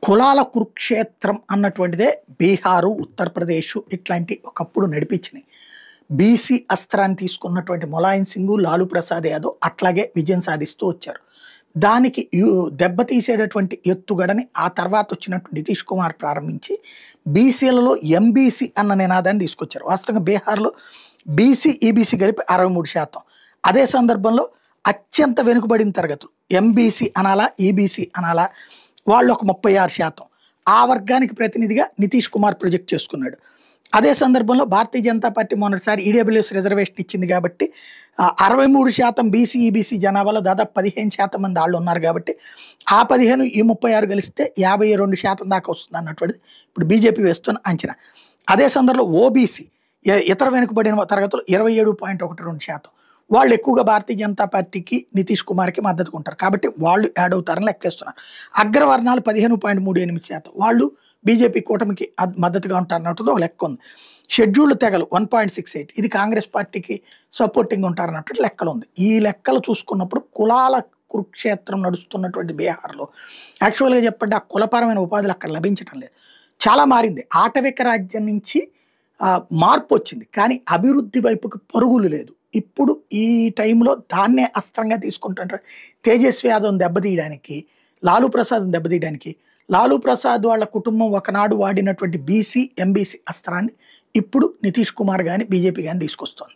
కులాల కురుక్షేత్రం అన్నటువంటిదే బీహారు, ఉత్తరప్రదేశ్ ఇట్లాంటి ఒకప్పుడు నడిపించినాయి. బీసీ అస్త్రాన్ని తీసుకున్నటువంటి ములాయం సింగ్, లాలూ ప్రసాద్ యాదవ్ అట్లాగే విజయం సాధిస్తూ వచ్చారు. దానికి దెబ్బతీసేటటువంటి ఎత్తుగడని ఆ తర్వాత వచ్చినటువంటి నితీష్ కుమార్ ప్రారంభించి బీసీలలో ఎంబీసీ అన్న నినాదాన్ని తీసుకొచ్చారు. వాస్తవంగా బీహార్లో బీసీ, ఈబీసీ కలిపి 63%. అదే సందర్భంలో అత్యంత వెనుకబడిన తరగతులు ఎంబీసీ అనాలా, ఈబీసీ అనాలా, వాళ్ళు ఒక 36%. ఆ వర్గానికి ప్రతినిధిగా నితీష్ కుమార్ ప్రొజెక్ట్ చేసుకున్నాడు. అదే సందర్భంలో Bharatiya Janata party మొన్నటిసారి EWS reservation ఇచ్చింది కాబట్టి 63% బీసీ, ఈబీసీ జనాభాలో దాదాపు 15% మంది వాళ్ళు ఉన్నారు కాబట్టి ఆ 15 ఈ 36 కలిస్తే 52% దాకా వస్తుంది అన్నటువంటిది ఇప్పుడు బీజేపీ వేస్తున్న అంచనా. అదే సందర్భంలో ఓబీసీ, ఇతర వెనుకబడిన తరగతులు 27.12%. వాళ్ళు ఎక్కువగా భారతీయ జనతా పార్టీకి, నితీష్ కుమార్కి మద్దతుగా ఉంటారు కాబట్టి వాళ్ళు యాడ్ అవుతారని లెక్కేస్తున్నారు. అగ్రవర్ణాలు 15.38%, వాళ్ళు బీజేపీ కూటమికి మద్దతుగా ఉంటారన్నట్టు ఒక లెక్క ఉంది. షెడ్యూల్డ్ తెగలు 1.68, ఇది కాంగ్రెస్ పార్టీకి సపోర్టింగ్ ఉంటారన్నట్టు లెక్కలు ఉంది. ఈ లెక్కలు చూసుకున్నప్పుడు కులాల కురుక్షేత్రం నడుస్తున్నటువంటి బీహార్లో యాక్చువల్గా చెప్పండి ఆ కులపరమైన ఉపాధులు అక్కడ లభించడం లేదు. చాలా మారింది. ఆటవిక రాజ్యం నుంచి మార్పు వచ్చింది కానీ అభివృద్ధి వైపుకి పరుగులు లేదు. ఇప్పుడు ఈ టైంలో దాన్నే అస్త్రంగా తీసుకుంటుంటారు. తేజస్వి యాదవ్ని దెబ్బతీయడానికి, లాలూ ప్రసాద్ని దెబ్బతీయడానికి, లాలూ ప్రసాద్ వాళ్ళ కుటుంబం ఒకనాడు వాడినటువంటి బీసీ, ఎంబీసీ అస్త్రాన్ని ఇప్పుడు నితీష్ కుమార్ కానీ బీజేపీ కానీ తీసుకొస్తోంది.